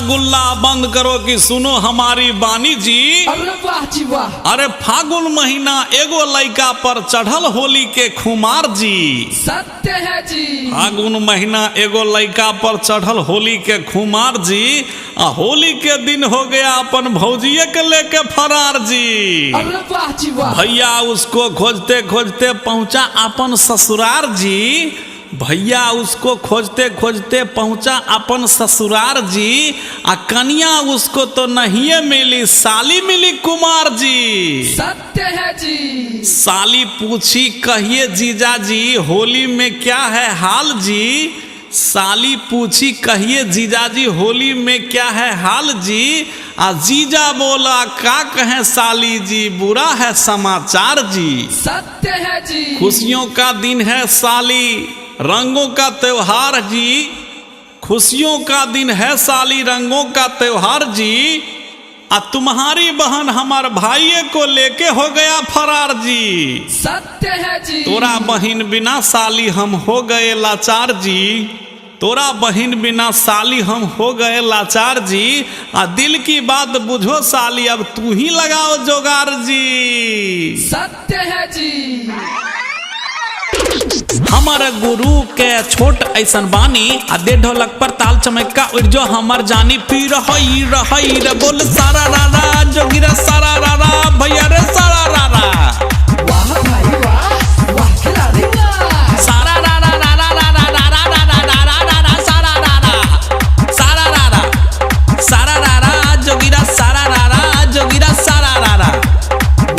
गुल्ला बंद करो कि सुनो हमारी बानी जी। अरे वाह जी वाह। अरे फागुन महीना एगो लड़का पर चढ़ल होली के खुमार जी। सत्य है जी। फागुन महीना एगो लड़का पर चढ़ल होली के खुमार जी। आ होली के दिन हो गया अपन भौजिए के लेके फरार जी। अरे वाह जी वाह। भैया उसको खोजते खोजते पहुंचा अपन ससुरार जी। भैया उसको खोजते खोजते पहुंचा अपन ससुरार जी। आ कन्या उसको तो नहीं मिली, साली मिली कुमार जी। सत्य है जी। साली पूछी कहिए जीजा जी होली में क्या है हाल जी। साली पूछी कहिए जीजा जी होली में क्या है हाल जी। आ जीजा बोला का कहें साली जी बुरा है समाचार जी। सत्य है जी। खुशियों का दिन है साली रंगों का त्योहार जी। खुशियों का दिन है साली रंगों का त्योहार जी। आ तुम्हारी बहन हमार भाई को लेके हो गया फरार जी। सत्य है जी। तोरा बहन बिना साली हम हो गए लाचार जी। तोरा बहन बिना साली हम हो गए लाचार जी। आ दिल की बात बुझो साली अब तू ही लगाओ जोगार जी। सत्य है जी। हमर गुरु के छोट ऐसन बानी आ दे ढोलक पर ताल चमका उड़ जो हमर जानी पीर हई रहई रे बोल सारा रारा जोगिरा सारा रारा भैया रे सारा रारा। वाह भाई वाह, वाह खिलाड़ी वाह। सारा रारा रारा रारा रारा रारा रारा रारा सारा रारा सारा रारा सारा रारा जोगिरा सारा रारा जोगिरा सारा रारा।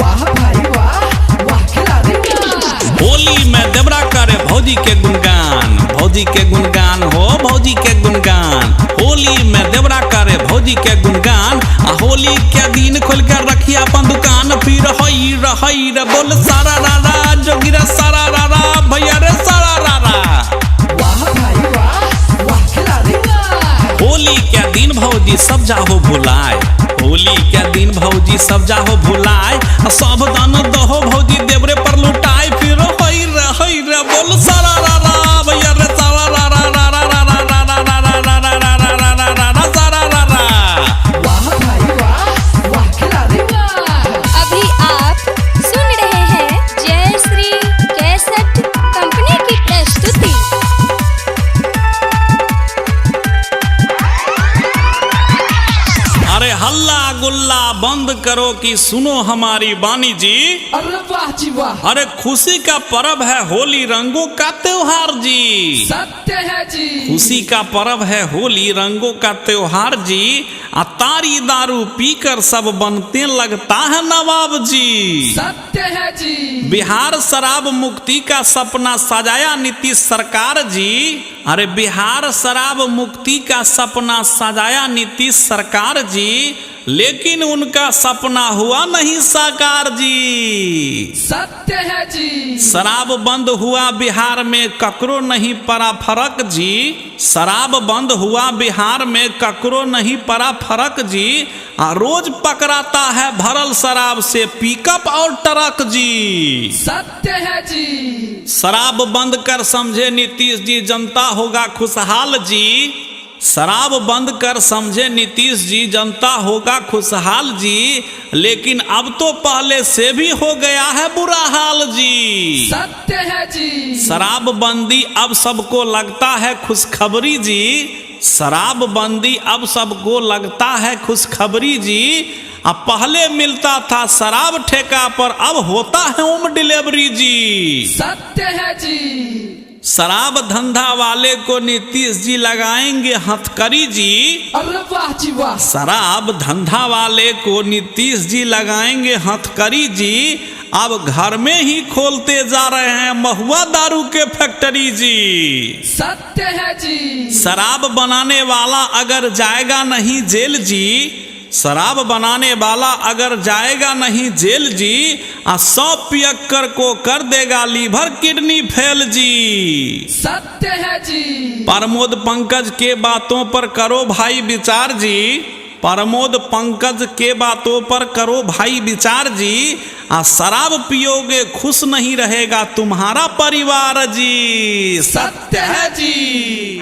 वाह भाई वाह, वाह खिलाड़ी वाह। होली में देवरा करे भौजी के गुणगान, भौजी के गुणगान हो भौजी के गुणगान। होली में देवरा करे भौजी के गुणगान। आ होली के दिन खोल कर रखिए अपन दुकान फिर हई रहई रे बोल सारा रारा जोगिरा सारा रारा भैया रे सारा रारा। वाह भाई वाह, वाह खिलाड़ी वाह। होली के दिन भौजी सब जाहो भुलाए। होली के दिन भौजी सब जाहो भुलाए। सब दान दहो भौजी देवरे पर लुटाए फिर हई रे बोल सारा रारा भैया रे सारा रारा रारा रारा रारा रारा रारा रारा रारा रारा सारा रारा। वाह भाई वाह, वाह खिलाड़ी वाह। अभी आप सुन रहे हैं जय श्री कैसेट कंपनी की प्रस्तुति। अरे हल्ला गुल्ला बंद करो कि सुनो हमारी बानी जी। अरे वाह जी वाह। अरे खुशी का पर्व है होली रंगों का त्योहार जी। सत्य है जी। खुशी का पर्व है होली रंगों का त्योहार जी। आ तारी दारू पीकर सब बनते लगता है नवाब जी। सत्य है जी। बिहार शराब मुक्ति का सपना सजाया नीतीश सरकार जी। अरे बिहार शराब मुक्ति का सपना सजाया नीतीश सरकार जी। लेकिन उनका सपना हुआ नहीं साकार जी। सत्य है जी। शराब बंद हुआ बिहार में ककरो नहीं पड़ा फर्क जी। शराब बंद हुआ बिहार में ककरो नहीं पड़ा फर्क जी। आ रोज पकड़ाता है भरल शराब से पिकअप और ट्रक जी। सत्य है जी। शराब बंद कर समझे नीतीश जी जनता होगा खुशहाल जी। शराब बंद कर समझे नीतीश जी जनता होगा खुशहाल जी। लेकिन अब तो पहले से भी हो गया है बुरा हाल जी। सत्य है जी। शराब बंदी अब सबको लगता है खुशखबरी जी। शराब बंदी अब सबको लगता है खुशखबरी जी। अब पहले मिलता था शराब ठेका पर अब होता है होम डिलीवरी जी। सत्य है जी। शराब धंधा वाले को नीतीश जी लगाएंगे हथकड़ी जी। अरे वाह जी वाह। शराब धंधा वाले को नीतीश जी लगाएंगे हथकड़ी जी। अब घर में ही खोलते जा रहे हैं महुआ दारू के फैक्ट्री जी। सत्य है जी। शराब बनाने वाला अगर जाएगा नहीं जेल जी। शराब बनाने वाला अगर जाएगा नहीं जेल जी। आ 100 पियक्कर को कर देगा लीवर किडनी फेल जी। सत्य है जी। प्रमोद पंकज के बातों पर करो भाई विचार जी। प्रमोद पंकज के बातों पर करो भाई विचार जी। आ शराब पियोगे खुश नहीं रहेगा तुम्हारा परिवार जी। सत्य है जी।